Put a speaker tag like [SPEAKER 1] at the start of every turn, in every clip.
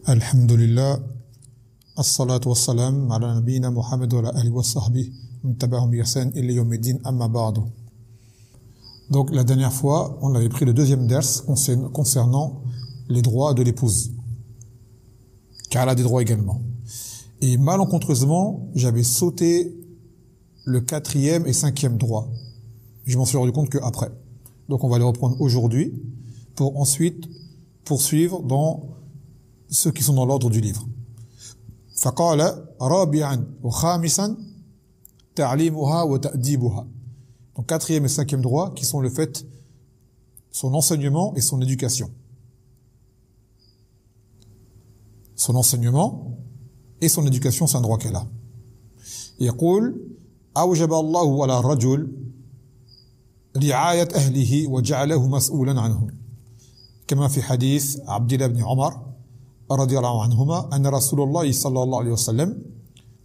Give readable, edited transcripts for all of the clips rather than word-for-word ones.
[SPEAKER 1] Alhamdulillah, as-salatu was-salam ala nabiyyina Muhammad wa ala alihi wa sahbihi min tabi'ahum bi ihsan ila yawmiddin amma ba'du. Donc la dernière fois, on avait pris le deuxième ders concernant les droits de l'épouse, car elle a des droits également. Et malencontreusement, j'avais sauté le quatrième et cinquième droit. Je m'en suis rendu compte qu'après. Donc on va les reprendre aujourd'hui pour ensuite poursuivre dans ceux qui sont dans l'ordre du livre. فقال رابعا وخامسا تعليمها وتأديبها. Donc quatrième et cinquième droit qui sont le fait, son enseignement et son éducation. Son enseignement et son éducation, c'est un droit qu'elle a. يقول أوجب الله على الرجل رعاية أهله وجعله مسؤولا عنهم كما في حديث عبد الله بن عمر رضي الله عنهما أن رسول الله صلى الله عليه وسلم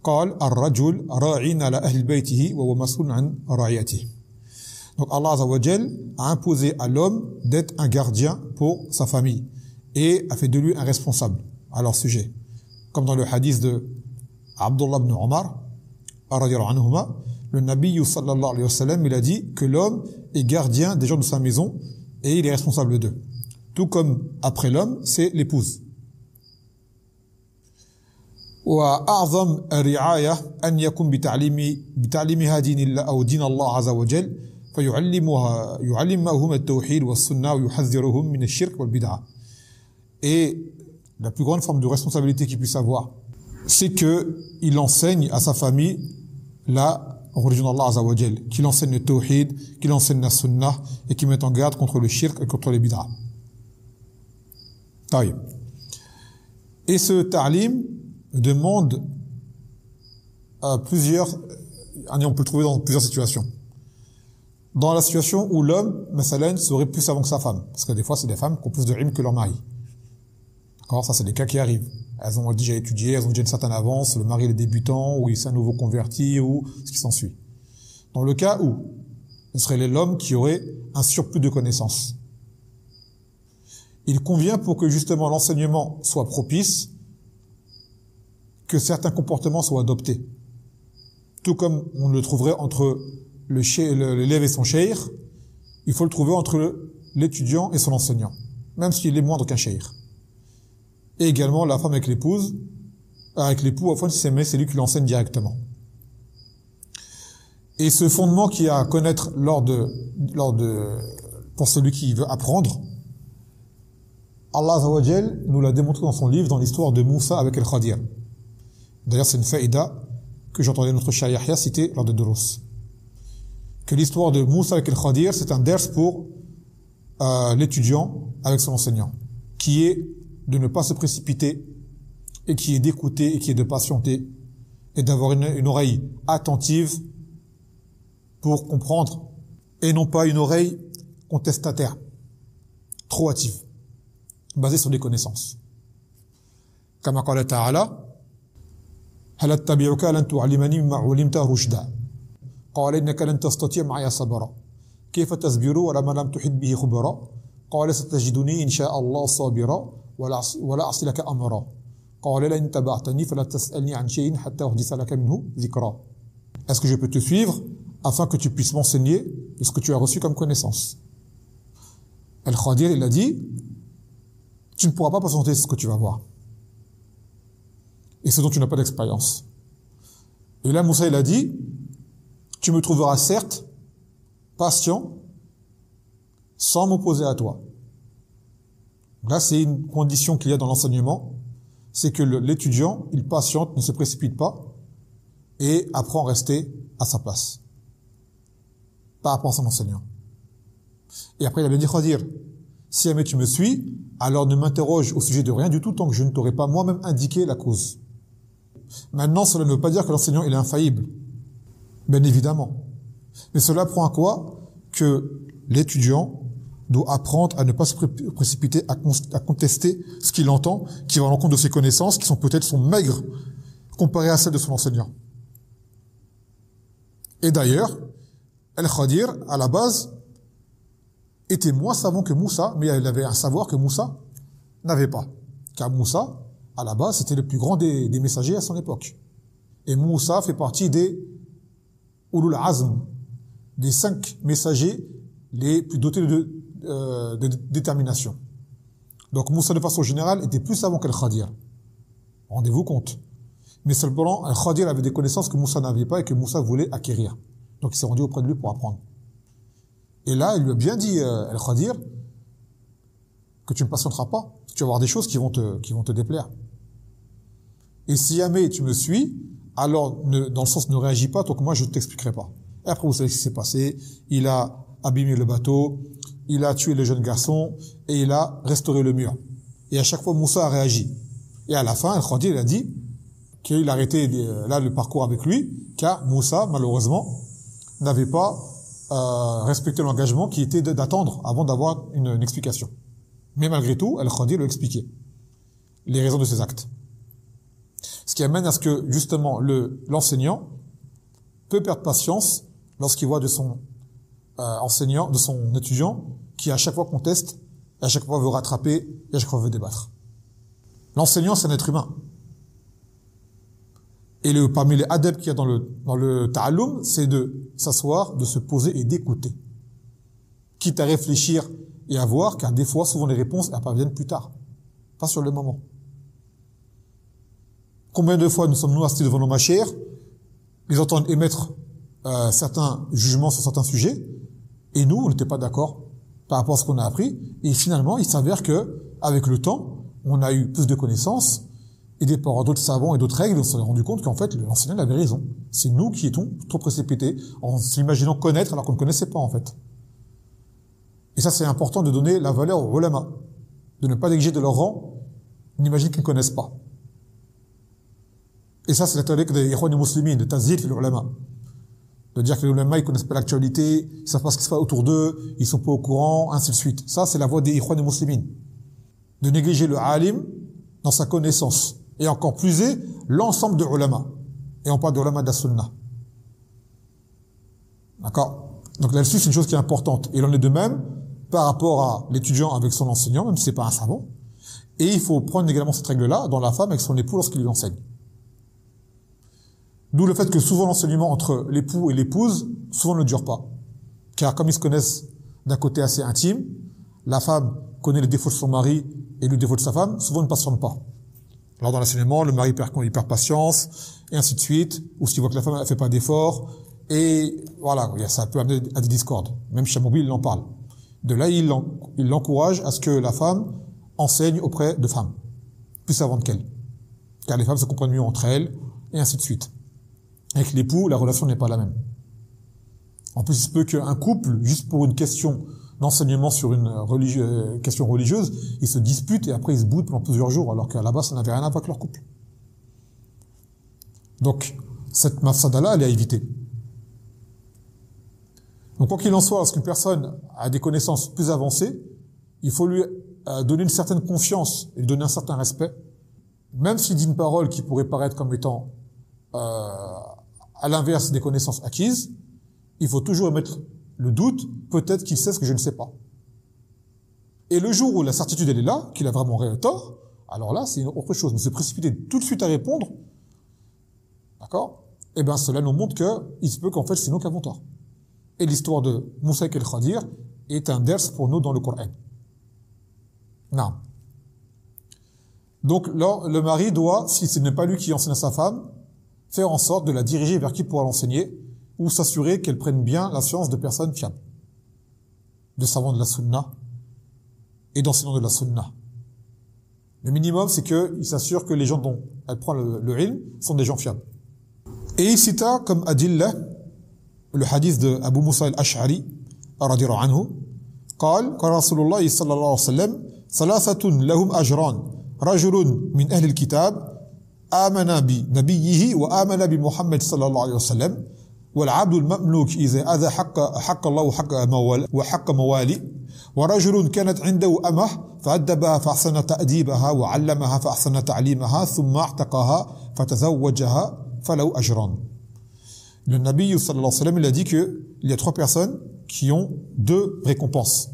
[SPEAKER 1] قال الرجل راع على أهل بيته وهو مسؤول عن رعيته. Donc Allah Azza wa Jal a imposé à l'homme d'être un gardien pour sa famille et a fait de lui un responsable à leur sujet. Comme dans le hadith de Abdullah ibn Omar, le Nabi sallallahu alayhi wa sallam, il a dit que l'homme est gardien des gens de sa maison et il est responsable d'eux. Tout comme après l'homme, c'est l'épouse. وأعظم الرعاية أن يكون بتعليمها دين الله أو دين الله عز وجل يعلمهم التوحيد والسنة ويحذرهم من الشرك والبدعة. Et la plus grande forme de responsabilité qu'il puisse avoir, c'est que il enseigne à sa famille la religion d'Allah Azza wa Jal, qu'il enseigne le tawhid, qu'il enseigne la sunna et qu'il mette en garde contre le shirk et contre les bid'a. Taïb. Et ce ta'lim demande plusieurs, on peut le trouver dans plusieurs situations. Dans la situation où l'homme, masalan, serait plus savant que sa femme, parce que des fois c'est des femmes qui ont plus de ilm que leur mari. D'accord, ça c'est des cas qui arrivent. Elles ont déjà étudié, elles ont déjà une certaine avance, le mari est débutant, ou il est un nouveau converti, ou ce qui s'ensuit. Dans le cas où ce serait l'homme qui aurait un surplus de connaissances, il convient pour que justement l'enseignement soit propice, que certains comportements soient adoptés. Tout comme on le trouverait entre l'élève et son cheikh, il faut le trouver entre l'étudiant et son enseignant, même s'il est moindre qu'un cheikh. Et également la femme avec l'épouse, avec l'époux, enfin si c'est lui qui l'enseigne directement. Et ce fondement qu'il y a à connaître pour celui qui veut apprendre, Allah Azza wa Jal nous l'a démontré dans son livre, dans l'histoire de Moussa avec Al-Khadir. D'ailleurs, c'est une faïda que j'entendais notre Cheikh Yahya citer lors de Durus. Que l'histoire de Moussa avec Al-Khadir, c'est un ders pour l'étudiant avec son enseignant, qui est de ne pas se précipiter, et qui est d'écouter, et qui est de patienter, et d'avoir une oreille attentive pour comprendre, et non pas une oreille contestataire, trop hâtive, basée sur des connaissances. Kama qala ta'ala, هل أتبعك لن تعلمني مما علمت رشدا قال إنك لن تستطيع معي صبرا كيف تصبر ولما لم تحط به خبرا قال ستجدني إن شاء الله صابرا ولا أعصي لك أمرا قال لئن اتبعتني فلا تسألني عن شيء حتى أحدث لك منه ذكرا. Est-ce que je peux te suivre afin que tu puisses m'enseigner de ce que tu as reçu comme connaissance? Al-Khadir, il a dit, tu ne pourras pas patienter ce que tu vas voir, et ce dont tu n'as pas d'expérience. Et là, Moussa, il a dit, tu me trouveras certes patient sans m'opposer à toi. Là, c'est une condition qu'il y a dans l'enseignement, c'est que l'étudiant, il patiente, ne se précipite pas et apprend à rester à sa place par rapport à son enseignant. Et après, il avait dit, Khadir, si jamais tu me suis, alors ne m'interroge au sujet de rien du tout tant que je ne t'aurai pas moi-même indiqué la cause. Maintenant, cela ne veut pas dire que l'enseignant il est infaillible, bien évidemment. Mais cela prend à quoi? Que l'étudiant doit apprendre à ne pas se précipiter, à contester ce qu'il entend, qui va à l'encontre de ses connaissances, qui sont peut-être maigres comparées à celles de son enseignant. Et d'ailleurs, Al-Khadir, à la base, était moins savant que Moussa, mais il avait un savoir que Moussa n'avait pas. Car Moussa À la base, c'était le plus grand des messagers à son époque. Et Moussa fait partie des Ulul Azm, des 5 messagers les plus dotés de détermination. Donc Moussa, de façon générale, était plus savant qu'Al-Khadir. Rendez-vous compte. Mais seulement, Al-Khadir avait des connaissances que Moussa n'avait pas et que Moussa voulait acquérir. Donc il s'est rendu auprès de lui pour apprendre. Et là, il lui a bien dit, Al-Khadir, que tu ne patienteras pas. Tu vas avoir des choses qui vont te déplaire. Et si jamais tu me suis, alors, dans le sens, ne réagis pas, tant que moi, je ne t'expliquerai pas. Et après, vous savez ce qui s'est passé. Il a abîmé le bateau, il a tué les jeunes garçons, et il a restauré le mur. Et à chaque fois, Moussa a réagi. Et à la fin, Al-Khadir, il a dit qu'il arrêtait là le parcours avec lui, car Moussa, malheureusement, n'avait pas respecté l'engagement qui était d'attendre avant d'avoir une explication. Mais malgré tout, Al-Khadir lui a expliqué les raisons de ses actes. Ce qui amène à ce que, justement, l'enseignant peut perdre patience lorsqu'il voit de son enseignant, de son étudiant, qui à chaque fois conteste, à chaque fois veut rattraper, et à chaque fois veut débattre. L'enseignant, c'est un être humain. Et parmi les adeptes qu'il y a dans le ta'allum, c'est de s'asseoir, de se poser et d'écouter. Quitte à réfléchir et à voir, car des fois, souvent les réponses apparaissent plus tard, pas sur le moment. Combien de fois nous sommes assis devant nos machères, les entendre émettre certains jugements sur certains sujets, et nous, on n'était pas d'accord par rapport à ce qu'on a appris, et finalement, il s'avère que, avec le temps, on a eu plus de connaissances, aidés par d'autres savants et d'autres règles, on s'est rendu compte qu'en fait, l'enseignant avait raison. C'est nous qui étions trop précipités, en s'imaginant connaître alors qu'on ne connaissait pas, en fait. Et ça, c'est important de donner la valeur aux ulama, de ne pas négliger de leur rang, n'imagine qu'ils ne connaissent pas. Et ça, c'est la théorie des Ikhwan muslimin, de tazhid fil ulama. De dire que les ulama, ils connaissent pas l'actualité, ils savent pas ce qui se passe autour d'eux, ils sont pas au courant, ainsi de suite. Ça, c'est la voie des Ikhwan muslimin. De négliger le alim dans sa connaissance. Et encore plus l'ensemble de ulama. Et on parle de ulama de la sunna. D'accord? Donc là-dessus, c'est une chose qui est importante. Et il en est de même par rapport à l'étudiant avec son enseignant, même si c'est pas un savant. Et il faut prendre également cette règle-là dans la femme avec son époux lorsqu'il lui enseigne. D'où le fait que souvent l'enseignement entre l'époux et l'épouse, souvent ne dure pas. Car comme ils se connaissent d'un côté assez intime, la femme connaît les défauts de son mari et les défauts de sa femme, souvent ne patiente pas. Alors dans l'enseignement, le mari perd patience, et ainsi de suite, ou s'il voit que la femme ne fait pas d'efforts, et voilà, ça peut amener à des discordes. Même Chamobil, il en parle. De là, il l'encourage à ce que la femme enseigne auprès de femmes, plus savantes qu'elle. Car les femmes se comprennent mieux entre elles, et ainsi de suite. Avec l'époux, la relation n'est pas la même. En plus, il se peut qu'un couple, juste pour une question d'enseignement sur une question religieuse, ils se disputent et après ils se boudent pendant plusieurs jours, alors qu'à la base, ça n'avait rien à voir avec leur couple. Donc, cette mafsada-là, elle est à éviter. Donc, quoi qu'il en soit, lorsqu'une personne a des connaissances plus avancées, il faut lui donner une certaine confiance et lui donner un certain respect, même s'il dit une parole qui pourrait paraître comme étant à l'inverse des connaissances acquises, il faut toujours mettre le doute, peut-être qu'il sait ce que je ne sais pas. Et le jour où la certitude elle est là, qu'il a vraiment tort, alors là c'est une autre chose. Mais se précipiter tout de suite à répondre, d'accord? Eh bien cela nous montre que il se peut qu'en fait c'est nous qui avons tort. Et l'histoire de Moussa et Khadir est un ders pour nous dans le Coran. Non. Donc là, le mari doit, si ce n'est pas lui qui enseigne à sa femme, faire en sorte de la diriger vers qui pourra l'enseigner, ou s'assurer qu'elle prenne bien la science de personnes fiables, de savants de la sunna et d'enseignants de la sunna. Le minimum, c'est qu'il s'assure que les gens dont elle prend le ilm sont des gens fiables. Et il cita comme adillah le hadith de Abu Musa al-Ash'ari radiyallahu anhu, قال قال رسول الله صلى الله عليه وسلم ثلاثة لهم أجران رجل من أهل الكتاب آمن بنبيه وآمن بمحمد صلى الله عليه وسلم والعبد المملوك إذا أذى حق الله وحق موالي ورجل كانت عنده أمه فأدبها فأحسن تأديبها وعلمها فأحسن تعليمها ثم اعتقها فتزوجها فله أجران. Le Nabi sallallahu alayhi wa sallam, il a dit qu'il y a 3 personnes qui ont 2 récompenses.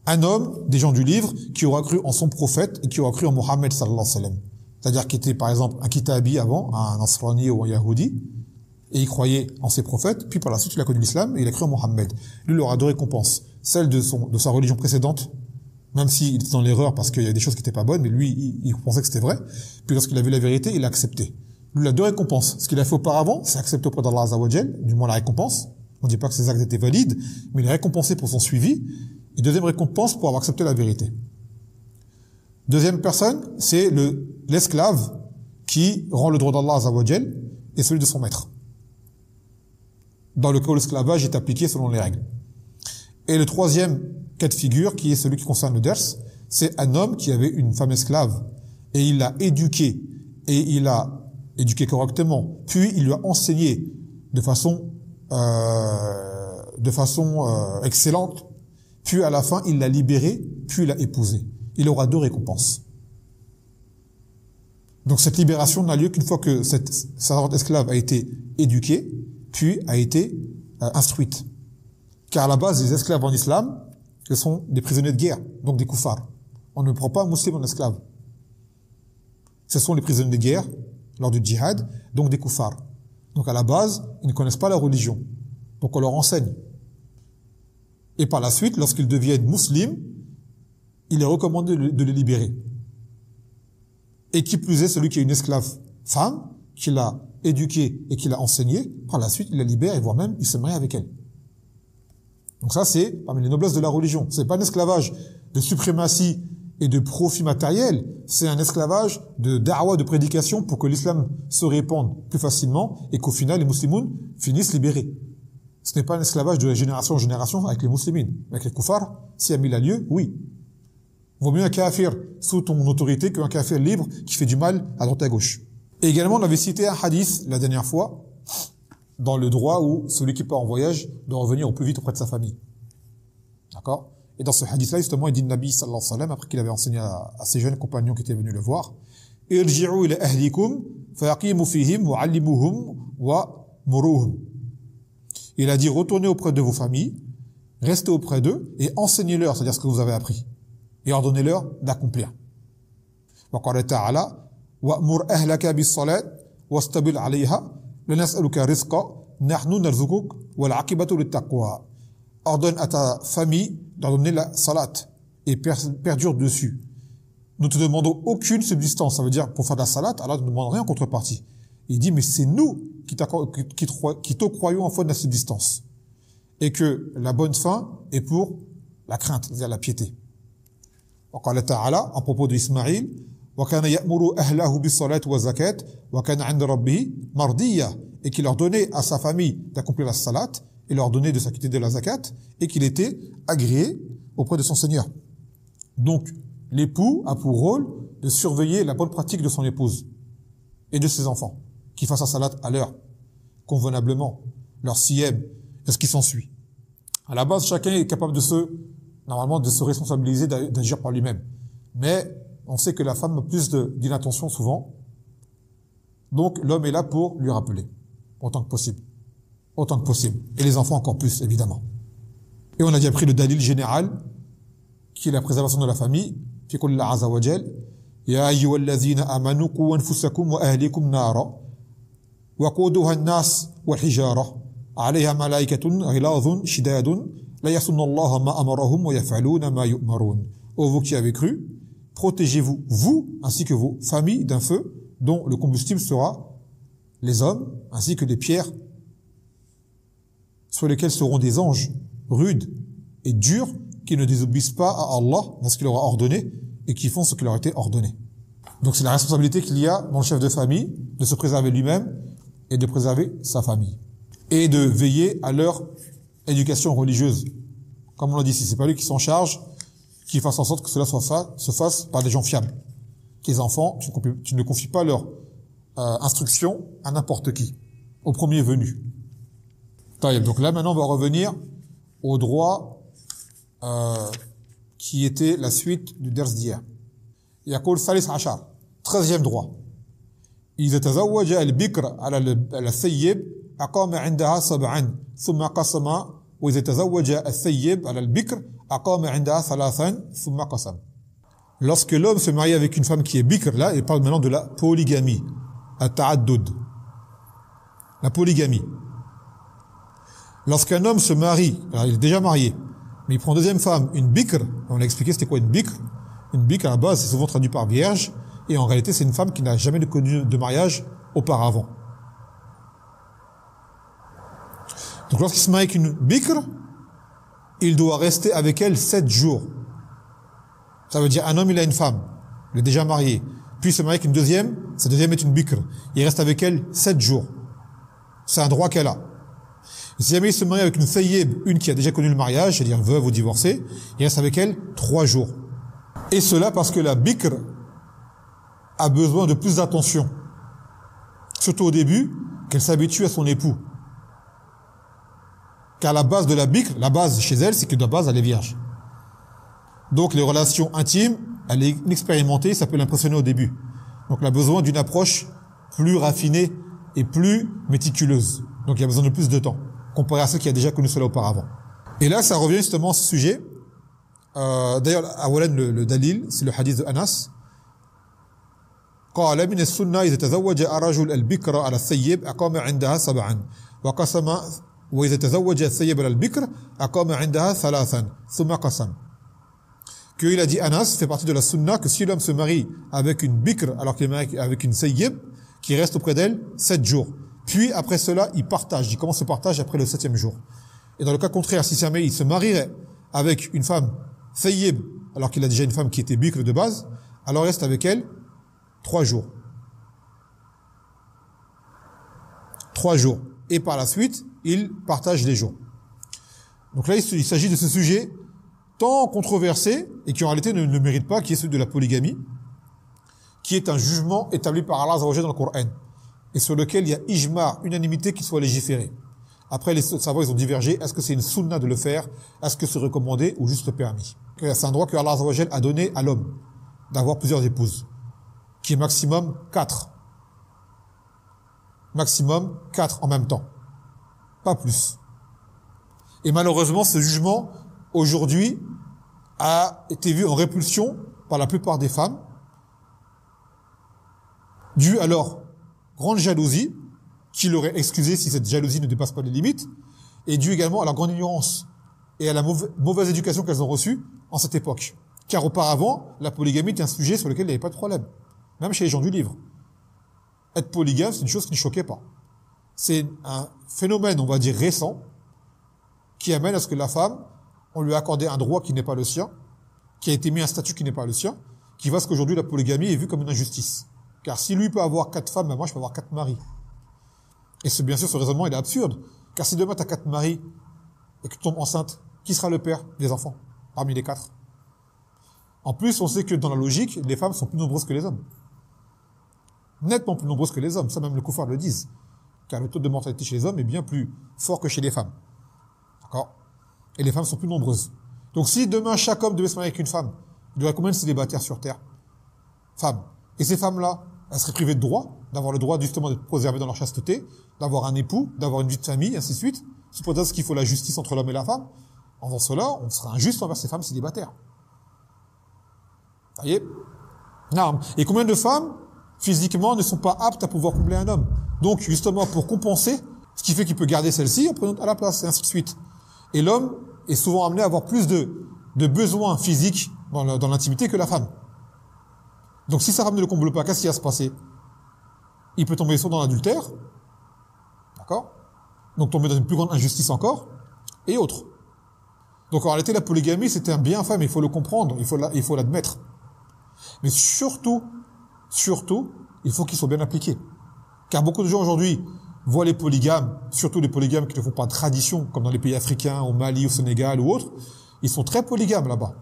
[SPEAKER 1] Un homme, des gens du livre, qui aura cru en son prophète et qui aura cru en Mohammed sallallahu alayhi wa sallam. c'est-à-dire qui était par exemple un Kitabi avant, un Nasrani ou un Yahudi, et il croyait en ses prophètes, puis par la suite il a connu l'islam et il a cru en Mohammed. Lui, il aura deux récompenses. Celle de sa religion précédente, même s'il était dans l'erreur parce qu'il y a des choses qui n'étaient pas bonnes, mais lui, il pensait que c'était vrai. Puis lorsqu'il a vu la vérité, il a accepté. Lui, il a deux récompenses. Ce qu'il a fait auparavant, c'est accepter auprès d'Allah Azza wa Jal, du moins la récompense. On ne dit pas que ses actes étaient valides, mais il est récompensé pour son suivi. Et deuxième récompense pour avoir accepté la vérité. Deuxième personne, c'est l'esclave qui rend le droit d'Allah Azza wa Jal et celui de son maître. Dans le cas où l'esclavage est appliqué selon les règles. Et le troisième cas de figure, qui est celui qui concerne le ders, c'est un homme qui avait une femme esclave et il l'a éduquée et il l'a éduquée correctement, puis il lui a enseigné de façon excellente, puis à la fin il l'a libérée, puis il l'a épousée. Il aura deux récompenses. Donc cette libération n'a lieu qu'une fois que cette servante esclave a été éduquée, puis a été instruite. Car à la base, les esclaves en islam, ce sont des prisonniers de guerre, donc des koufars. On ne prend pas un musulman en esclave. Ce sont les prisonniers de guerre, lors du djihad, donc des koufars. Donc à la base, ils ne connaissent pas la religion. Donc on leur enseigne. Et par la suite, lorsqu'ils deviennent musulmans, il est recommandé de les libérer. Et qui plus est, celui qui est une esclave femme, qui l'a éduquée et qui l'a enseignée, par la suite, il la libère et voire même, il se marie avec elle. Donc ça, c'est parmi les noblesses de la religion. C'est pas un esclavage de suprématie et de profit matériel, c'est un esclavage de da'wa, de prédication pour que l'islam se répande plus facilement et qu'au final, les musulmans finissent libérés. Ce n'est pas un esclavage de génération en génération avec les musulmans. Avec les koufars, s'il y a mis la lieu, oui. Vaut mieux un kafir sous ton autorité qu'un kafir libre qui fait du mal à droite et à gauche. Et également, on avait cité un hadith la dernière fois, dans le droit où celui qui part en voyage doit revenir au plus vite auprès de sa famille. D'accord? Et dans ce hadith-là, justement, il dit le Nabi sallallahu alayhi wa sallam, après qu'il avait enseigné à ses jeunes compagnons qui étaient venus le voir, « Irji'u ila ahlikum, fayaqimu fihim, wa allimuhum, wa muruhum. » Il a dit, retournez auprès de vos familles, restez auprès d'eux, et enseignez-leur, c'est-à-dire ce que vous avez appris. Et ordonnez-leur d'accomplir. Wa qala ta'ala, « Wa'mur ahlaka bis salat, wastabil alayha, ordonne à ta famille d'ordonner la salat et perdure dessus. Nous te demandons aucune subsistance. Ça veut dire, pour faire de la salat, Allah ne demande rien en contrepartie. Il dit, mais c'est nous qui te croyons en foi de la subsistance. Et que la bonne fin est pour la crainte, c'est-à-dire la piété. À propos d'Ismaïl, et qu'il leur donnait à sa famille d'accomplir la salat et leur donnait de s'acquitter de la zakat et qu'il était agréé auprès de son Seigneur. Donc, l'époux a pour rôle de surveiller la bonne pratique de son épouse et de ses enfants, qui fassent la salat à l'heure, convenablement, leur siyem, et ce qui s'ensuit. À la base, chacun est capable normalement de se responsabiliser, d'agir par lui-même. Mais on sait que la femme a plus d'inattention souvent. Donc, l'homme est là pour lui rappeler. Autant que possible. Autant que possible. Et les enfants encore plus, évidemment. Et on a déjà pris le dalil général, qui est la préservation de la famille. Fi qul azza wa jal, ya ayyuhallazina amanu qu anfusakum wa ahlikum nara, wa quduha an-nas wal hijara, 'alayha malaikatun ghilazun shidadun, la yasuna Allah ma amarahum wa yaf'aluna ma yu'marun. Ô vous qui avez cru, protégez-vous, vous, ainsi que vos familles, d'un feu dont le combustible sera les hommes, ainsi que des pierres, sur lesquelles seront des anges rudes et durs, qui ne désobéissent pas à Allah dans ce qu'il leur a ordonné, et qui font ce qui leur a été ordonné. Donc c'est la responsabilité qu'il y a dans le chef de famille, de se préserver lui-même, et de préserver sa famille. Et de veiller à leur éducation religieuse. Comme on l'a dit ici, c'est pas lui qui s'en charge, qui fasse en sorte que cela se fasse par des gens fiables. Que les enfants, tu ne confies pas leur instruction à n'importe qui, au premier venu. Donc là, maintenant, on va revenir au droit qui était la suite du ders d'hier. Yaqul Salis Ashar, 13e droit. إذا تزوج البكر على الثيب أقام عندها 7 ثم قسم وإذا تزوج الثيب على البكر أقام عندها 3 ثم قسم. Lorsque l'homme se marie avec une femme qui est bikr, là, il parle maintenant de la polygamie. At-ta'addud. La polygamie. Lorsqu'un homme se marie, alors il est déjà marié, mais il prend une deuxième femme, une bikr, on a expliqué c'était quoi une bikr. Une bikr, à la base, c'est souvent traduit par vierge, et en réalité, c'est une femme qui n'a jamais connu de mariage auparavant. Donc lorsqu'il se marie avec une bikr, il doit rester avec elle 7 jours. Ça veut dire un homme, il a une femme, il est déjà marié, puis il se marie avec une deuxième, sa deuxième est une bikr. Il reste avec elle 7 jours. C'est un droit qu'elle a. Et si jamais il se marie avec une thayyib, une qui a déjà connu le mariage, c'est-à-dire veuve ou divorcée, il reste avec elle 3 jours. Et cela parce que la bikr a besoin de plus d'attention. Surtout au début, qu'elle s'habitue à son époux. Car la base de la bikr, la base chez elle, c'est que de base, elle est vierge. Donc les relations intimes, elle est inexpérimentée, ça peut l'impressionner au début. Donc elle a besoin d'une approche plus raffinée et plus méticuleuse. Donc il y a besoin de plus de temps, comparé à ceux qui a déjà connu cela auparavant. Et là, ça revient justement à ce sujet. D'ailleurs, awalan, le dalil, c'est le hadith de Anas. قال من السنة إذا تزوج الرجل البكر على الثيب أقام عندها 7 وقسم وإذا تزوج الثيب على البكر أقام عندها 3 ثم قسم. qu'il a dit Anas fait partie de la sunna que si l'homme se marie avec une bikr alors qu'il est marié avec une sayyib, qui reste auprès d'elle 7 jours. Puis après cela, il partage. Il commence ce partage après le 7e jour. Et dans le cas contraire, si jamais il se marierait avec une femme sayyib alors qu'il a déjà une femme qui était bikr de base, alors il reste avec elle 3 jours. 3 jours. Et par la suite, il partage les jours. Donc là, il s'agit de ce sujet tant controversé et qui en réalité ne mérite pas, qui est celui de la polygamie, qui est un jugement établi par Allah Azza wa Jalla dans le Coran et sur lequel il y a ijma, unanimité qui soit légiférée. Après, les savants, ils ont divergé. Est-ce que c'est une sunna de le faire? Est-ce que c'est recommandé ou juste permis? C'est un droit que Allah Azza wa Jalla a donné à l'homme d'avoir plusieurs épouses, qui est maximum 4. Maximum 4 en même temps. Pas plus. Et malheureusement, ce jugement, aujourd'hui, a été vu en répulsion par la plupart des femmes, dû à leur grande jalousie, qui l'aurait excusé si cette jalousie ne dépasse pas les limites, et dû également à la grande ignorance et à la mauvaise éducation qu'elles ont reçue en cette époque. Car auparavant, la polygamie était un sujet sur lequel il n'y avait pas de problème, même chez les gens du livre. Être polygame, c'est une chose qui ne choquait pas. C'est un phénomène, on va dire, récent, qui amène à ce que la femme, on lui a accordé un droit qui n'est pas le sien, qui a été mis un statut qui n'est pas le sien, qui va à ce qu'aujourd'hui la polygamie est vue comme une injustice. Car si lui peut avoir 4 femmes, ben moi je peux avoir 4 maris. Et bien sûr, ce raisonnement il est absurde. Car si demain tu as 4 maris et que tu tombes enceinte, qui sera le père des enfants parmi les 4? En plus, on sait que dans la logique, les femmes sont plus nombreuses que les hommes. Nettement plus nombreuses que les hommes. Ça, même les koufars le disent. Car le taux de mortalité chez les hommes est bien plus fort que chez les femmes. D'accord? Et les femmes sont plus nombreuses. Donc si demain chaque homme devait se marier avec une femme, il y aurait combien de célibataires sur Terre? Femmes. Et ces femmes-là, elles seraient privées de droit, d'avoir le droit justement d'être préservées dans leur chasteté, d'avoir un époux, d'avoir une vie de famille, ainsi de suite. C'est pour ça qu'il faut la justice entre l'homme et la femme. En faisant cela, on sera injuste envers ces femmes célibataires. Vous voyez? Non. Et combien de femmes, physiquement, ne sont pas aptes à pouvoir combler un homme? Donc, justement, pour compenser, ce qui fait qu'il peut garder celle-ci, en prenant à la place, et ainsi de suite. Et l'homme est souvent amené à avoir plus de besoins physiques dans l'intimité que la femme. Donc, si sa femme ne le comble pas, qu'est-ce qui va se passer? Il peut tomber soit dans l'adultère, d'accord? Donc, tomber dans une plus grande injustice encore, et autres. Donc, en réalité, la polygamie, c'était un bienfait, mais il faut le comprendre, il faut l'admettre. Mais surtout, il faut qu'il soit bien appliqué. Car beaucoup de gens aujourd'hui voient les polygames, surtout les polygames qui ne font pas tradition, comme dans les pays africains, au Mali, au Sénégal ou autres, ils sont très polygames là-bas.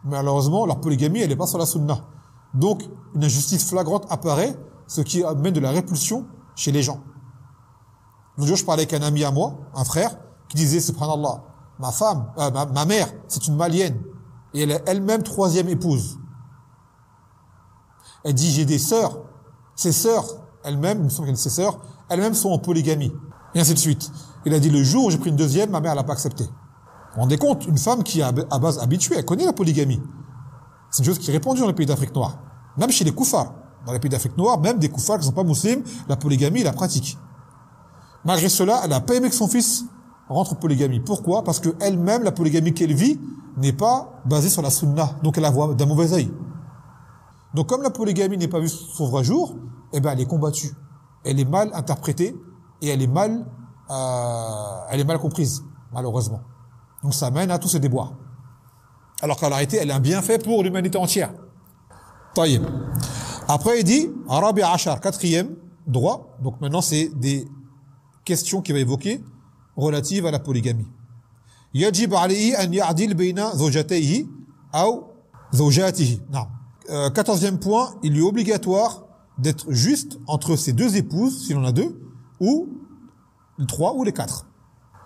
[SPEAKER 1] Malheureusement, leur polygamie, elle n'est pas sur la sunna. Donc, une injustice flagrante apparaît, ce qui amène de la répulsion chez les gens. L'autre jour, je parlais avec un ami à moi, un frère, qui disait, subhanallah, ma mère, c'est une malienne, et elle est elle-même 3e épouse. Elle dit, j'ai des sœurs, ces sœurs, elles-mêmes, il me semble que ses sœurs, elles-mêmes sont en polygamie. Et ainsi de suite. Il a dit, le jour où j'ai pris une 2e, ma mère, elle n'a pas accepté. Vous vous rendez compte, une femme qui est à base habituée, elle connaît la polygamie. C'est une chose qui est répandue dans les pays d'Afrique noire. Même chez les koufars. Dans les pays d'Afrique noire, même des koufars qui ne sont pas musulmans, la polygamie, ils la pratiquent. Malgré cela, elle n'a pas aimé que son fils rentre en polygamie. Pourquoi? Parce qu'elle-même, la polygamie qu'elle vit, n'est pas basée sur la sunna. Donc elle la voit d'un mauvais œil. Donc comme la polygamie n'est pas vue son vrai jour, eh ben elle est combattue. Elle est mal interprétée et elle est mal comprise, malheureusement. Donc ça mène à tous ces déboires. Alors qu'en réalité, elle est un bienfait pour l'humanité entière. Taïb. Après, il dit, Arabi Achar, quatrième droit. Donc maintenant, c'est des questions qu'il va évoquer relatives à la polygamie. Yajib alayhi an ya'dil bayna zawjatayhi ou zawjatihi. Non. 14e point, il lui est obligatoire d'être juste entre ses deux épouses, s'il en a deux, ou les trois ou les quatre.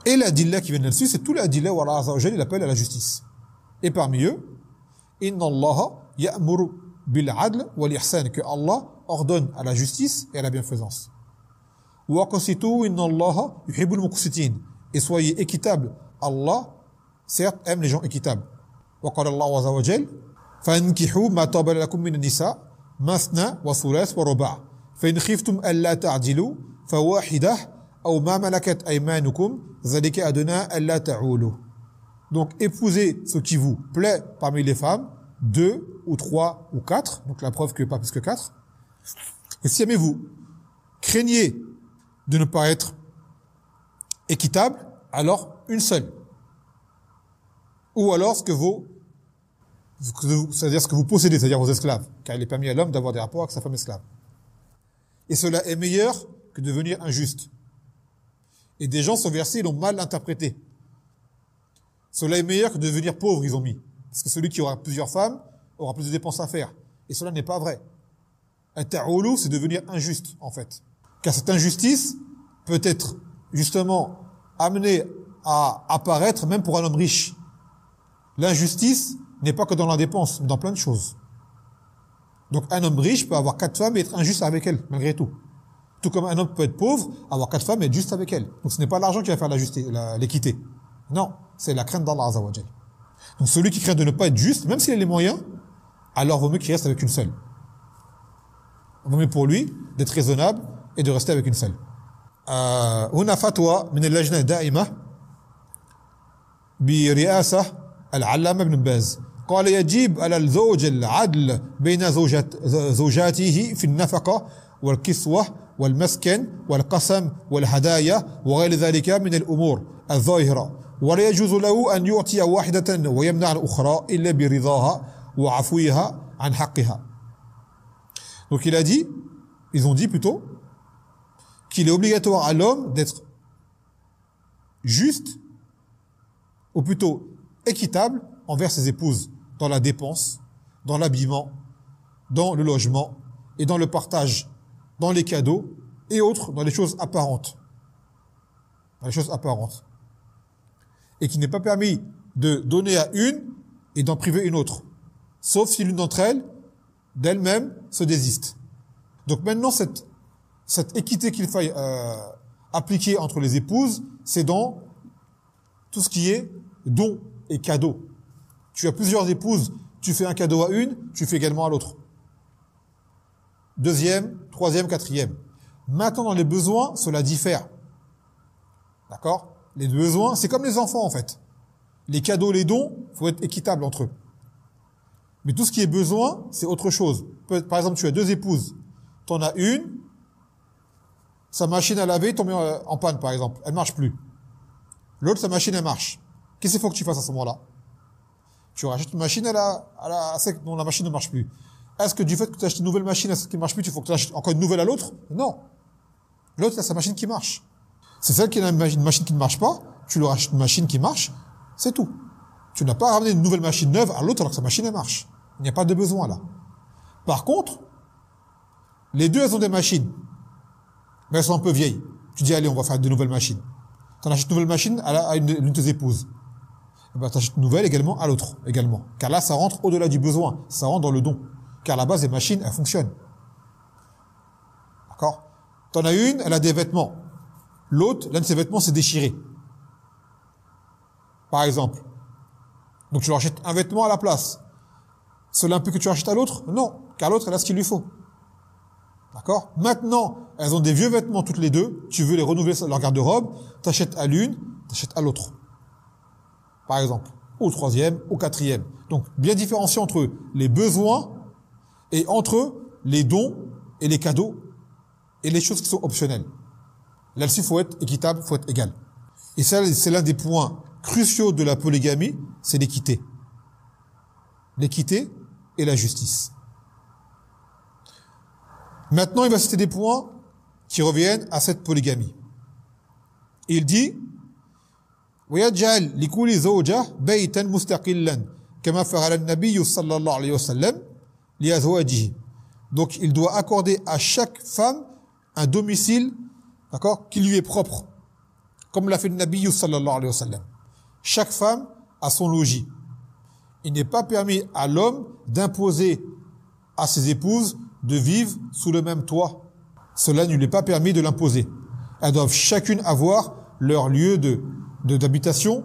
[SPEAKER 1] Et l'adilla qui vient là-dessus, c'est tout l'adilla où Allah Azza wa Jalla il appelle à la justice. Et parmi eux, Inna Allah ya'muru bil adl wal ihsan, que Allah ordonne à la justice et à la bienfaisance. Wa qasitu inna Allah yuhibbul muqsitin, et soyez équitables. Allah, certes, aime les gens équitables. Wa qala Allah Azza wa Jalla فانكحوا ما طاب لكم من النساء مثنى وثلاث ورباع فإن خفتم ألا تعدلوا فواحدة أو ما ملكت أيمانكم ذلك أدنى ألا تعولوا. Donc épousez ce qui vous plaît parmi les femmes, 2 ou 3 ou 4, donc la preuve que pas plus que 4. Et si jamais vous craignez de ne pas être équitable, alors une seule. Ou alors ce que c'est-à-dire ce que vous possédez, c'est-à-dire vos esclaves, car il est permis à l'homme d'avoir des rapports avec sa femme esclave. Et cela est meilleur que de devenir injuste. Et des gens, ce verset, ils l'ont mal interprété. Cela est meilleur que de devenir pauvre, ils ont mis. Parce que celui qui aura plusieurs femmes aura plus de dépenses à faire. Et cela n'est pas vrai. At-ta'oulou, c'est devenir injuste, en fait. Car cette injustice peut être, justement, amenée à apparaître même pour un homme riche. L'injustice n'est pas que dans la dépense, mais dans plein de choses. Donc un homme riche peut avoir 4 femmes et être injuste avec elles, malgré tout. Tout comme un homme peut être pauvre, avoir 4 femmes et être juste avec elles. Donc ce n'est pas l'argent qui va faire l'équité. Non, c'est la crainte d'Allah Azza wa Jal. Donc celui qui craint de ne pas être juste, même s'il a les moyens, alors vaut mieux qu'il reste avec une seule. Vaut mieux pour lui d'être raisonnable et de rester avec une seule. هنا فتوى من اللجنة الدائمة برئاسة العلامة ابن باز قال يجب على الزوج العدل بين زوجاته في النفقة والكسوة والمسكن والقسم والهدايا وغير ذلك من الأمور الظاهرة ولا يجوز له أن يعطي واحدة ويمنع الأخرى إلا برضاها وعفوها عن حقها. Donc il a dit, ils ont dit plutôt, qu'il est obligatoire à l'homme d'être juste, ou plutôt équitable envers ses épouses, dans la dépense, dans l'habillement, dans le logement, et dans le partage, dans les cadeaux, et autres, dans les choses apparentes. Dans les choses apparentes. Et qu'il n'est pas permis de donner à une et d'en priver une autre. Sauf si l'une d'entre elles, d'elle-même, se désiste. Donc maintenant, cette équité qu'il faille appliquer entre les épouses, c'est dans tout ce qui est don et cadeau. Tu as plusieurs épouses, tu fais un cadeau à une, tu fais également à l'autre. Deuxième, troisième, quatrième. Maintenant, dans les besoins, cela diffère. D'accord? Les besoins, c'est comme les enfants, en fait. Les cadeaux, les dons, faut être équitable entre eux. Mais tout ce qui est besoin, c'est autre chose. Par exemple, tu as 2 épouses. Tu en as une, sa machine à laver tombe en panne, par exemple. Elle marche plus. L'autre, sa machine, elle marche. Qu'est-ce qu'il faut que tu fasses à ce moment-là? Tu rachètes une machine dont la machine ne marche plus. Est-ce que du fait que tu achètes une nouvelle machine à celle qui ne marche plus, il faut que tu achètes encore une nouvelle à l'autre? Non. L'autre, il a sa machine qui marche. C'est celle qui a une machine qui ne marche pas, tu lui rachètes une machine qui marche, c'est tout. Tu n'as pas ramené une nouvelle machine neuve à l'autre alors que sa machine, elle marche. Il n'y a pas de besoin là. Par contre, les deux, elles ont des machines, mais elles sont un peu vieilles. Tu dis, allez, on va faire de nouvelles machines. Tu en achètes une nouvelle machine à une de tes épouses. Et ben, tu achètes une nouvelle également à l'autre, également. Car là, ça rentre au-delà du besoin. Ça rentre dans le don. Car à la base, les machines, elles fonctionnent. D'accord? Tu en as une, elle a des vêtements. L'autre, l'un de ses vêtements s'est déchiré. Par exemple. Donc, tu leur achètes un vêtement à la place. Cela implique que tu achètes à l'autre? Non, car l'autre, elle a ce qu'il lui faut. D'accord? Maintenant, elles ont des vieux vêtements toutes les deux, tu veux les renouveler leur garde-robe, t'achètes à l'une, t'achètes à l'autre. Par exemple, au troisième, au quatrième. Donc, bien différencier entre les besoins et entre les dons et les cadeaux et les choses qui sont optionnelles. Là-dessus, il faut être équitable, il faut être égal. Et ça, c'est l'un des points cruciaux de la polygamie, c'est l'équité. L'équité et la justice. Maintenant, il va citer des points qui reviennent à cette polygamie. Il dit ويجعل لكل زوجة بيتا مستقلا كما فعل النبي صلى الله عليه وسلم لأزواجه. Donc, il doit accorder à chaque femme un domicile, d'accord, qui lui est propre, comme l'a fait le Nabi sallallahu alayhi wa sallam. Chaque femme a son logis. Il n'est pas permis à l'homme d'imposer à ses épouses de vivre sous le même toit. Cela ne lui est pas permis de l'imposer. Elles doivent chacune avoir leur lieu d'habitation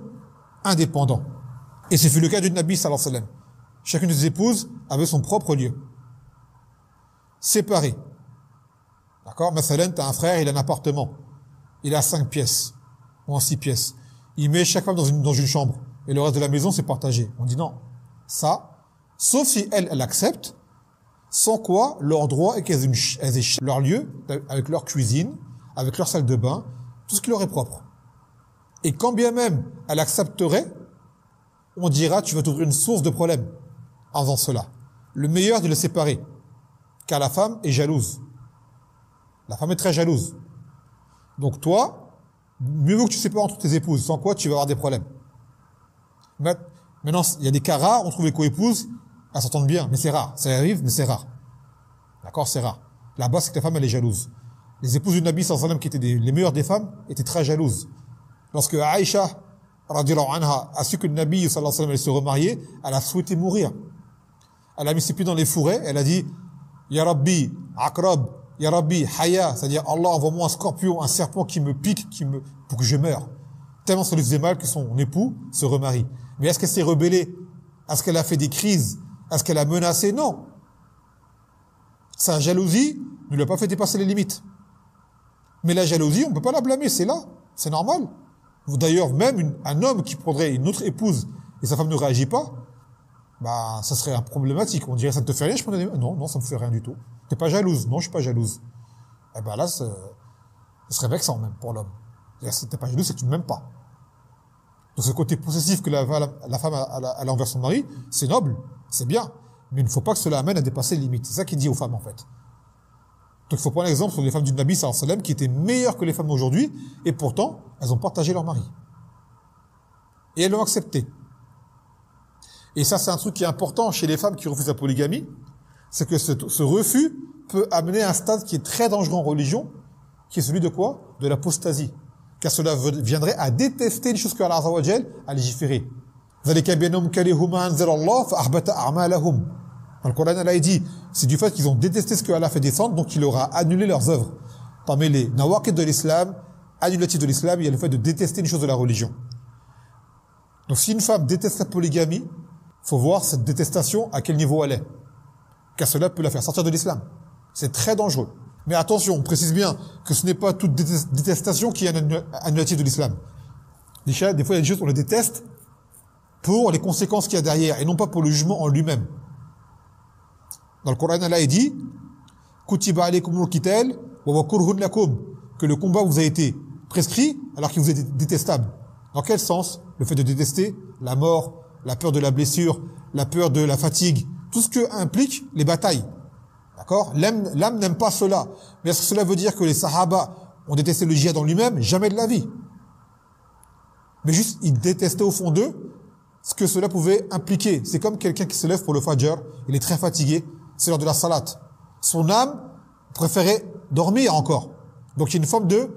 [SPEAKER 1] indépendant. Et c'est le cas du Nabi sallallahu alayhi wa sallam. Chacune de ses épouses avait son propre lieu. Séparé. D'accord? Mathalan, t'as un frère, il a un appartement. Il a 5 pièces. Ou en 6 pièces. Il met chaque femme dans une chambre. Et le reste de la maison, c'est partagé. On dit non. Ça, sauf si elle accepte, sans quoi, leur droit est qu'elles aient leur lieu, avec leur cuisine, avec leur salle de bain, tout ce qui leur est propre. Et quand bien même elle accepterait, on dira, tu vas t'ouvrir une source de problème en faisant cela. Le meilleur est de les séparer. Car la femme est jalouse. La femme est très jalouse. Donc toi, mieux vaut que tu sépares entre tes épouses, sans quoi tu vas avoir des problèmes. Maintenant, il y a des cas rares, on trouve les co-épouses, elles s'entendent bien, mais c'est rare. Ça arrive, mais c'est rare. D'accord, c'est rare. La base, c'est que la femme, elle est jalouse. Les épouses du Nabi sallallahu alayhi wa sallam, qui étaient les meilleures des femmes, étaient très jalouses. Lorsque Aïcha, radiyallahu anha, a su que le Nabi sallallahu alayhi wa sallam allait se remarier, elle a souhaité mourir. Elle a mis ses pieds dans les fourrés, elle a dit, Ya Rabbi, Akrab, Ya Rabbi, Haya, c'est-à-dire Allah, envoie-moi un scorpion, un serpent qui me pique, pour que je meure. Tellement ça lui faisait mal que son époux se remarie. Mais est-ce qu'elle s'est rebellée? Est-ce qu'elle a fait des crises? Est-ce qu'elle a menacé? Non. Sa jalousie ne lui a pas fait dépasser les limites. Mais la jalousie, on ne peut pas la blâmer, c'est là, c'est normal. D'ailleurs, même un homme qui prendrait une autre épouse et sa femme ne réagit pas, bah, ça serait un problématique. On dirait, ça ne te fait rien? Je prendrais, non, ça me fait rien du tout. T'es pas jalouse? Non, je suis pas jalouse. Eh ben là, ce serait vexant même pour l'homme. Si t'es pas jalouse, c'est que tu ne m'aimes pas. Donc ce côté possessif que la femme a envers son mari, c'est noble, c'est bien. Mais il ne faut pas que cela amène à dépasser les limites. C'est ça qu'il dit aux femmes, en fait. Donc il faut prendre l'exemple sur les femmes du Nabi sallallahu alayhi wa sallam qui étaient meilleures que les femmes d'aujourd'hui, et pourtant, elles ont partagé leur mari. Et elles l'ont accepté. Et ça, c'est un truc qui est important chez les femmes qui refusent la polygamie, c'est que ce refus peut amener à un stade qui est très dangereux en religion, qui est celui de quoi? De l'apostasie. Car cela viendrait à détester une chose que Allah Azza wa Jal a légiféré. Dans le Coran, Allah dit, c'est du fait qu'ils ont détesté ce que Allah fait descendre, donc il aura annulé leurs œuvres. Parmi les nawaqid de l'islam, annulatifs de l'islam, il y a le fait de détester une chose de la religion. Donc si une femme déteste la polygamie, faut voir cette détestation à quel niveau elle est. Car cela peut la faire sortir de l'islam. C'est très dangereux. Mais attention, on précise bien que ce n'est pas toute détestation qui est un annulatif de l'islam. Des fois, il y a des choses, on les déteste pour les conséquences qu'il y a derrière, et non pas pour le jugement en lui-même. Dans le Coran, Allah dit Kutiba alaykumul qital wa huwa kurhun lakum, que le combat vous a été prescrit alors qu'il vous est détestable. Dans quel sens? Le fait de détester la mort, la peur de la blessure, la peur de la fatigue, tout ce que implique les batailles. D'accord? L'âme n'aime pas cela. Mais est-ce que cela veut dire que les Sahaba ont détesté le djihad en lui-même? Jamais de la vie. Mais juste, ils détestaient au fond d'eux ce que cela pouvait impliquer. C'est comme quelqu'un qui se lève pour le Fajr, il est très fatigué, c'est l'heure de la salat. Son âme préférait dormir encore. Donc il y a une forme de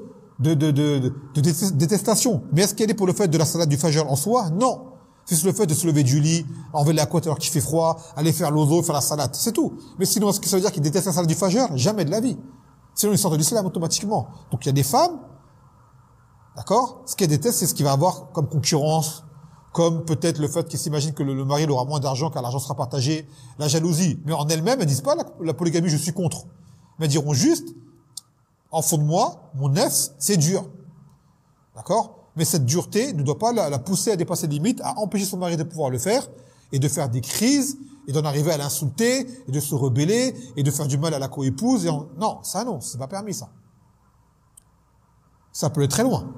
[SPEAKER 1] détestation. Mais est-ce qu'elle est pour le fait de la salat du Fajr en soi? Non. C'est le fait de se lever du lit, enlever la couette alors qu'il fait froid, aller faire l'ozo, faire la salat, c'est tout. Mais sinon, est-ce que ça veut dire qu'il déteste la salat du Fajr? Jamais de la vie. Sinon, il sort de l'islam automatiquement. Donc il y a des femmes, d'accord? Ce qu'elles détestent, c'est ce qui va avoir comme concurrence, comme peut-être le fait qu'ils s'imaginent que le mari aura moins d'argent car l'argent sera partagé, la jalousie. Mais en elles-mêmes, elles disent pas la polygamie, je suis contre. Mais elles diront juste, en fond de moi, mon nefs, c'est dur. D'accord? Mais cette dureté ne doit pas la pousser à dépasser les limites, à empêcher son mari de pouvoir le faire, et de faire des crises, et d'en arriver à l'insulter, et de se rebeller, et de faire du mal à la coépouse. Non, c'est pas permis, ça. Ça peut aller très loin.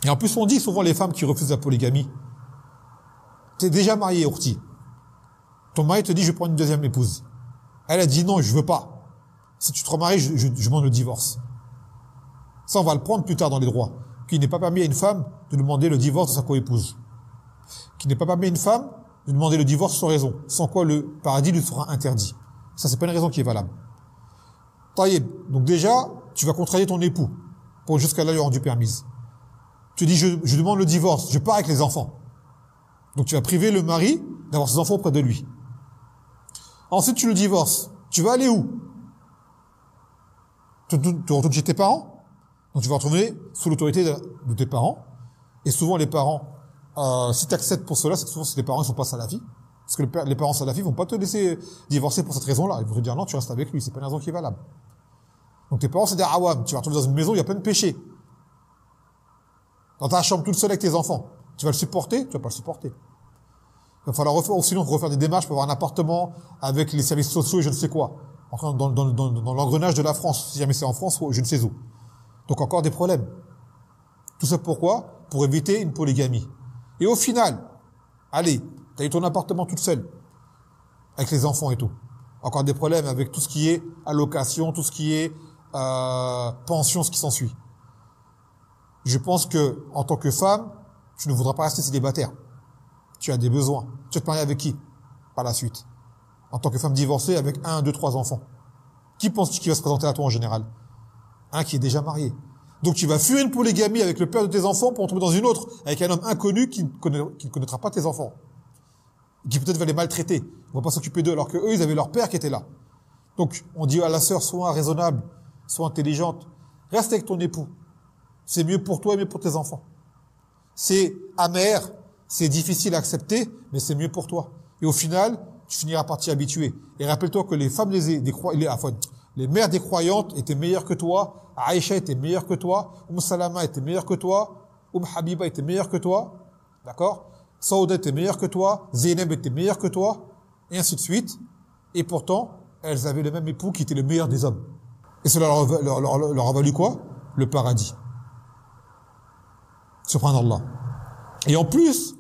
[SPEAKER 1] Et en plus, on dit souvent les femmes qui refusent la polygamie, t'es déjà marié, Ourti. Ton mari te dit, je vais prendre une deuxième épouse. Elle a dit, non, je veux pas. Si tu te remaries, je demande le divorce. Ça, on va le prendre plus tard dans les droits. Qu'il n'est pas permis à une femme de demander le divorce de sa coépouse. Qu'il n'est pas permis à une femme de demander le divorce sans raison. Sans quoi le paradis lui sera interdit. Ça, c'est pas une raison qui est valable. Taïeb. Donc déjà, tu vas contrarier ton époux. Pour jusqu'à là lui rendu permise. Tu dis, je demande le divorce. Je pars avec les enfants. Donc tu vas priver le mari d'avoir ses enfants auprès de lui. Ensuite, tu le divorces. Tu vas aller où? Tu retournes chez tes parents? Donc tu vas retrouver sous l'autorité de tes parents. Et souvent les parents, si tu acceptes pour cela, c'est que souvent les parents ne sont pas salafis. Parce que les parents salafis vont pas te laisser divorcer pour cette raison-là. Ils vont te dire non, tu restes avec lui, c'est pas une raison qui est valable. Donc tes parents, c'est des awam. Tu vas retrouver dans une maison, il y a plein de péchés. Dans ta chambre toute seule avec tes enfants. Tu vas le supporter? Tu vas pas le supporter. Il va falloir refaire des démarches pour avoir un appartement avec les services sociaux et je ne sais quoi. Enfin, dans l'engrenage de la France. Si jamais c'est en France, je ne sais où. Donc encore des problèmes. Tout ça pourquoi? Pour éviter une polygamie. Et au final, allez, t'as eu ton appartement toute seule, avec les enfants et tout. Encore des problèmes avec tout ce qui est allocation, tout ce qui est pension, ce qui s'ensuit. Je pense que en tant que femme, tu ne voudras pas rester célibataire. Tu as des besoins. Tu vas te marier avec qui par la suite? En tant que femme divorcée avec 1, 2, 3 enfants. Qui penses-tu qui va se présenter à toi en général? Un qui est déjà marié. Donc tu vas fuir une polygamie avec le père de tes enfants pour en tomber dans une autre avec un homme inconnu qui ne connaîtra pas tes enfants. Qui peut-être va les maltraiter. On va pas s'occuper d'eux alors que eux, ils avaient leur père qui était là. Donc on dit à la sœur, sois raisonnable, sois intelligente. Reste avec ton époux. C'est mieux pour toi et mieux pour tes enfants. C'est amer, c'est difficile à accepter, mais c'est mieux pour toi. Et au final, tu finiras par t'y habituer. Et rappelle-toi que les femmes les mères des croyantes étaient meilleures que toi, Aïcha était meilleure que toi, Salama était meilleure que toi, Habiba était meilleure que toi, d'accord? Saouda était meilleure que toi, Zainab était meilleure que toi, et ainsi de suite. Et pourtant, elles avaient le même époux qui était le meilleur des hommes. Et cela leur a valu quoi? Le paradis. Subhanallah. Et en plus,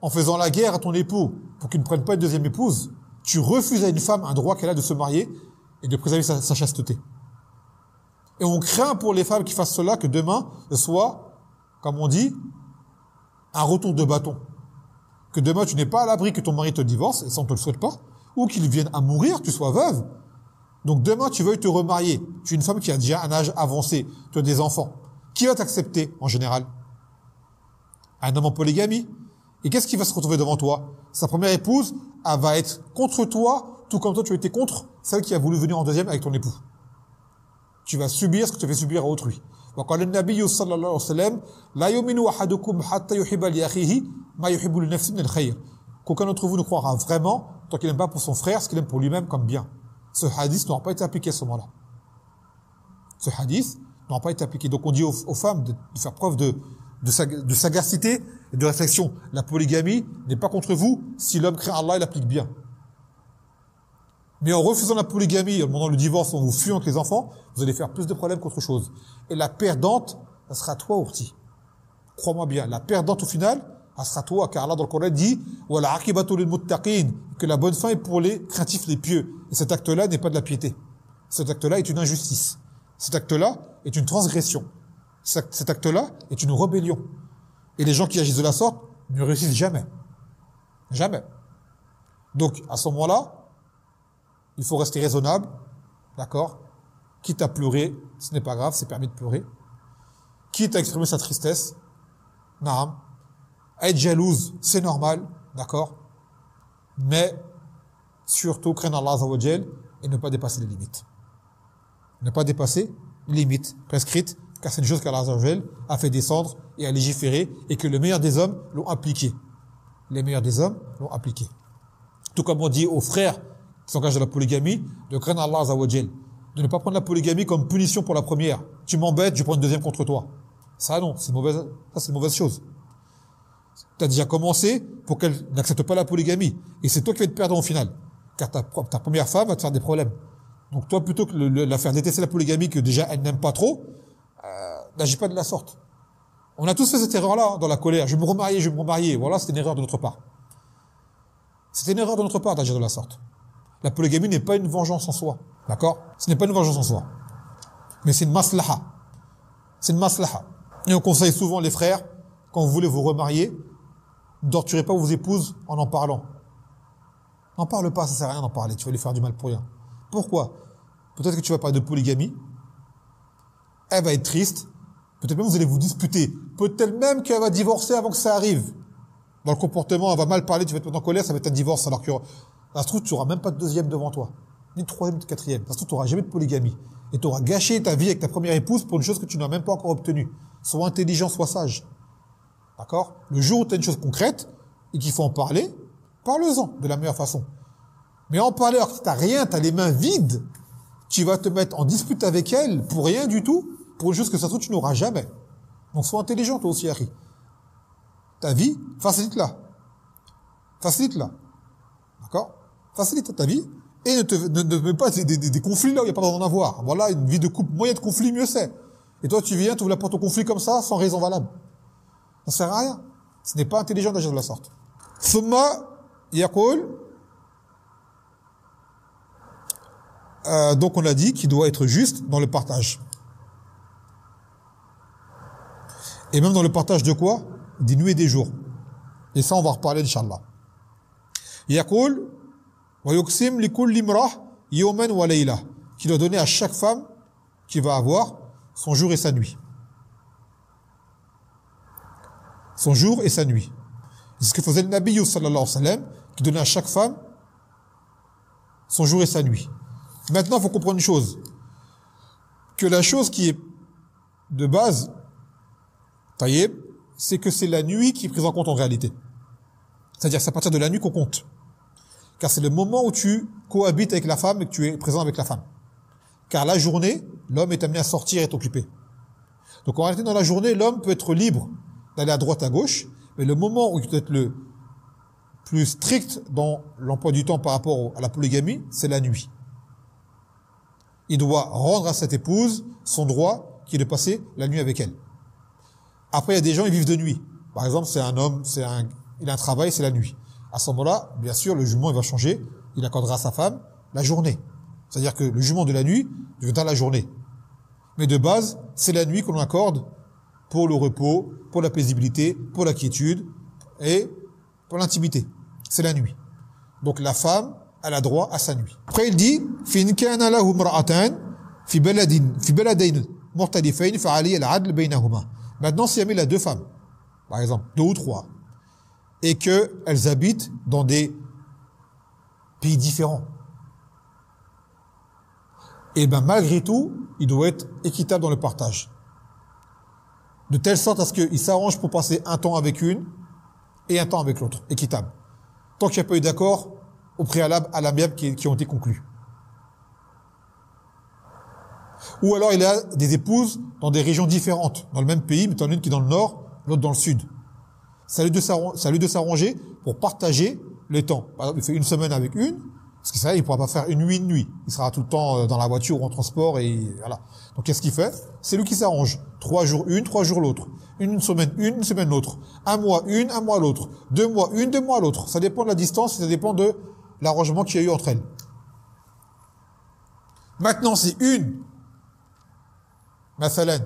[SPEAKER 1] en faisant la guerre à ton époux pour qu'il ne prenne pas une deuxième épouse, tu refuses à une femme un droit qu'elle a de se marier et de préserver sa chasteté. Et on craint pour les femmes qui fassent cela que demain, ce soit, comme on dit, un retour de bâton. Que demain, tu n'es pas à l'abri que ton mari te divorce, et ça on te le souhaite pas, ou qu'il vienne à mourir, tu sois veuve. Donc demain, tu veuilles te remarier. Tu es une femme qui a déjà un âge avancé, tu as des enfants. Qui va t'accepter, en général? Un homme en polygamie. Et qu'est-ce qui va se retrouver devant toi? Sa première épouse, elle va être contre toi, tout comme toi tu as été contre celle qui a voulu venir en deuxième avec ton époux. Tu vas subir ce que tu fais subir à autrui. وقال النبي صلى الله عليه وسلم لا يؤمن أحدكم حتى يحب لأخيه ما يحب لنفسه من الخير. Qu'aucun d'entre vous ne croira vraiment tant qu'il n'aime pas pour son frère ce qu'il aime pour lui-même comme bien. Ce hadith n'aura pas été appliqué à ce moment-là. Ce hadith n'aura pas été appliqué. Donc on dit aux femmes de faire preuve de sagacité et de réflexion. La polygamie n'est pas contre vous si l'homme craint Allah et l'applique bien. Mais en refusant la polygamie, en demandant le divorce, en vous fuyant avec les enfants, vous allez faire plus de problèmes qu'autre chose. Et la perdante, ça sera toi, Ourti. Crois-moi bien, la perdante au final, ça sera toi, car Allah dans le Coran dit wala aqibatu lil muttaqin, que la bonne fin est pour les craintifs, les pieux. Et cet acte-là n'est pas de la piété. Cet acte-là est une injustice. Cet acte-là est une transgression. Cet acte-là est une rébellion. Et les gens qui agissent de la sorte ne réussissent jamais. Jamais. Donc, à ce moment-là, il faut rester raisonnable, d'accord? Quitte à pleurer, ce n'est pas grave, c'est permis de pleurer. Quitte à exprimer sa tristesse, naam. Être jalouse, c'est normal, d'accord? Mais, surtout, craindre Allah Azza wa Jal et ne pas dépasser les limites. Ne pas dépasser les limites prescrites, car c'est une chose qu'Allah Azza wa Jal a fait descendre et a légiféré et que le meilleur des hommes l'ont appliqué. les meilleurs des hommes l'ont appliqué. Tout comme on dit aux frères qui s'engagent dans la polygamie, de craindre Allah Azza wa Jal, de ne pas prendre la polygamie comme punition pour la première. Tu m'embêtes, je prends une deuxième contre toi. Ça non, c'est une mauvaise chose. Tu as déjà commencé pour qu'elle n'accepte pas la polygamie. Et c'est toi qui vas te perdre au final. Car ta première femme va te faire des problèmes. Donc toi, plutôt que la faire détester la polygamie, que déjà elle n'aime pas trop, n'agis pas de la sorte. On a tous fait cette erreur-là, dans la colère. Je vais me remarier. Voilà, c'était une erreur de notre part. C'était une erreur de notre part d'agir de la sorte. La polygamie n'est pas une vengeance en soi. D'accord? Ce n'est pas une vengeance en soi. Mais c'est une maslaha. C'est une maslaha. Et on conseille souvent les frères, quand vous voulez vous remarier, ne torturez pas vos épouses en parlant. N'en parle pas, ça sert à rien d'en parler. Tu vas lui faire du mal pour rien. Pourquoi? Peut-être que tu vas parler de polygamie. Elle va être triste. Peut-être même vous allez vous disputer. Peut-être même qu'elle va divorcer avant que ça arrive. Dans le comportement, elle va mal parler, tu vas te mettre en colère, ça va être un divorce. Alors que, ça se trouve, tu n'auras même pas de deuxième devant toi. Ni de troisième, ni de quatrième. Ça se trouve, tu n'auras jamais de polygamie. Et tu auras gâché ta vie avec ta première épouse pour une chose que tu n'as même pas encore obtenue. Sois intelligent, sois sage. D'accord? Le jour où tu as une chose concrète et qu'il faut en parler, parle-en de la meilleure façon. Mais en parler alors que tu n'as rien, tu as les mains vides, tu vas te mettre en dispute avec elle pour rien du tout, pour une chose que ça se trouve, tu n'auras jamais. Donc sois intelligent, toi aussi, Harry. Ta vie, facilite-la. Facilite-la. D'accord? Facilite ta vie et ne mets pas des conflits là où il n'y a pas besoin d'en avoir. Voilà, une vie de couple, moins il y a de conflits, mieux c'est. Et toi, tu viens, tu ouvres la porte au conflit comme ça, sans raison valable. Ça ne sert à rien. Ce n'est pas intelligent d'agir de la sorte. Thumma yaqul. Donc on a dit qu'il doit être juste dans le partage. Et même dans le partage de quoi? Des nuits et des jours. Et ça, on va en reparler, Inch'Allah. Yaqul, wa yuqsim li kulli imrah yawman wa layla, qui doit donner à chaque femme qui va avoir son jour et sa nuit. Son jour et sa nuit. C'est ce que faisait le Nabi sallallahu alayhi wa sallam, qui donnait à chaque femme son jour et sa nuit. Maintenant, il faut comprendre une chose. Que la chose qui est de base, taïeb, c'est que c'est la nuit qui est prise en compte en réalité. C'est-à-dire que c'est à partir de la nuit qu'on compte. Car c'est le moment où tu cohabites avec la femme et que tu es présent avec la femme. Car la journée, l'homme est amené à sortir et être occupé. Donc en réalité, dans la journée, l'homme peut être libre d'aller à droite, à gauche, mais le moment où il doit être le plus strict dans l'emploi du temps par rapport à la polygamie, c'est la nuit. Il doit rendre à cette épouse son droit qui est de passer la nuit avec elle. Après, il y a des gens, ils vivent de nuit. Par exemple, c'est un homme, il a un travail, c'est la nuit. À ce moment-là, bien sûr, le jugement, il va changer. Il accordera à sa femme la journée. C'est-à-dire que le jugement de la nuit deviendra la journée. Mais de base, c'est la nuit qu'on accorde pour le repos, pour la paisibilité, pour la quiétude et pour l'intimité. C'est la nuit. Donc la femme, elle a droit à sa nuit. Après, il dit, فَإِنْ كَانَ لَهُ امْرَأَتَانِ فِي بَلَدَيْنِ مُخْتَلِفَيْنِ فَعَلَيْهِ الْعَدْلُ بَيْنَهُمَا. Maintenant, si elle a deux femmes, par exemple, deux ou trois, et qu'elles habitent dans des pays différents, et ben malgré tout, il doit être équitable dans le partage. De telle sorte à ce qu'ils s'arrangent pour passer un temps avec une et un temps avec l'autre, équitable. Tant qu'il n'y a pas eu d'accord au préalable à l'amiable qui ont été conclus. Ou alors il y a des épouses dans des régions différentes, dans le même pays, mais t'en as une qui est dans le nord, l'autre dans le sud. Ça lui de s'arranger pour partager les temps. Par exemple, il fait une semaine avec une, parce que ça, il ne pourra pas faire une nuit, une nuit. Il sera tout le temps dans la voiture ou en transport et voilà. Donc qu'est-ce qu'il fait? C'est lui qui s'arrange. 3 jours une, 3 jours l'autre. Une semaine l'autre. Un mois une, un mois l'autre. 2 mois une, 2 mois l'autre. Ça dépend de la distance, ça dépend de l'arrangement qu'il y a eu entre elles. Maintenant, c'est une. Mathalan,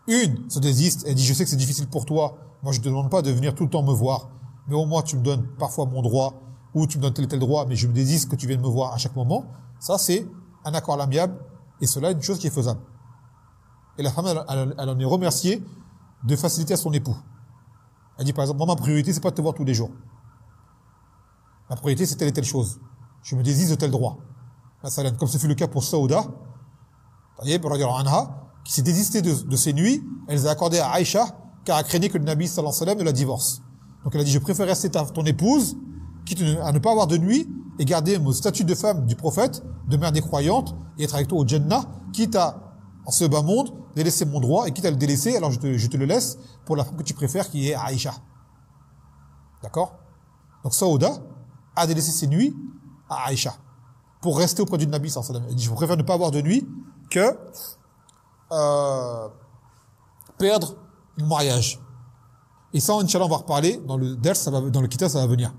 [SPEAKER 1] une se désiste, elle dit, je sais que c'est difficile pour toi, moi je ne te demande pas de venir tout le temps me voir, mais au moins tu me donnes parfois mon droit, ou tu me donnes tel et tel droit, mais je me désiste que tu viennes me voir à chaque moment. Ça, c'est un accord à l'amiable, et cela est une chose qui est faisable. Et la femme, elle en est remerciée de faciliter à son époux. Elle dit par exemple, moi ma priorité, c'est pas de te voir tous les jours. Ma priorité, c'est telle et telle chose. Je me désiste de tel droit. Comme ce fut le cas pour Saouda, qui s'est désistée de ses nuits, elle les a accordées à Aïcha, car elle craignait que le Nabi sallallahu alayhi wa sallam ne la divorce. Donc elle a dit, je préfère rester ton épouse, quitte à ne pas avoir de nuit, et garder mon statut de femme du prophète, de mère des croyantes, et être avec toi au Jannah, quitte à, en ce bas monde, délaisser mon droit, et quitte à le délaisser, alors je te le laisse pour la femme que tu préfères, qui est Aïcha. D'accord? Donc Saouda a délaissé ses nuits à Aïcha, pour rester auprès du Nabi sallallahu alayhi wa sallam. Elle dit, je préfère ne pas avoir de nuit que perdre mon mariage. Et ça, Inch'Allah, on va reparler dans le ders, dans le kitab, ça va venir.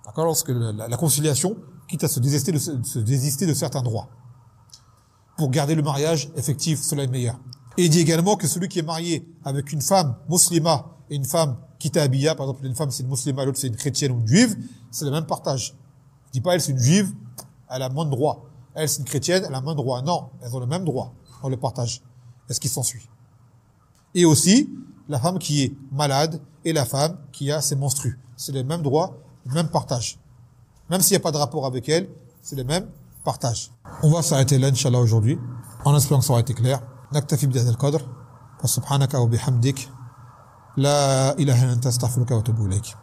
[SPEAKER 1] D'accord? Lorsque la conciliation, quitte à se désister de certains droits, pour garder le mariage effectif, cela est meilleur. Et il dit également que celui qui est marié avec une femme musulmane et une femme kitabiyya, par exemple, une femme c'est une musulmane, l'autre c'est une chrétienne ou une juive, c'est le même partage. Je dis pas elle c'est une juive, elle a moins de droits. Elle c'est une chrétienne, elle a moins de droits. Non, elles ont le même droit dans le partage. Est-ce qu'il s'ensuit? Et aussi, la femme qui est malade et la femme qui a ses menstrues. C'est le même droit, le même partage. Même s'il n'y a pas de rapport avec elle, c'est le même partage. On va s'arrêter là, Inch'Allah, aujourd'hui, en espérant que ça aura été clair. Naktafi bihadha al-qadr, wa subhanaka wa bihamdik, la ilaha illa anta astaghfiruka wa atubu ilayk.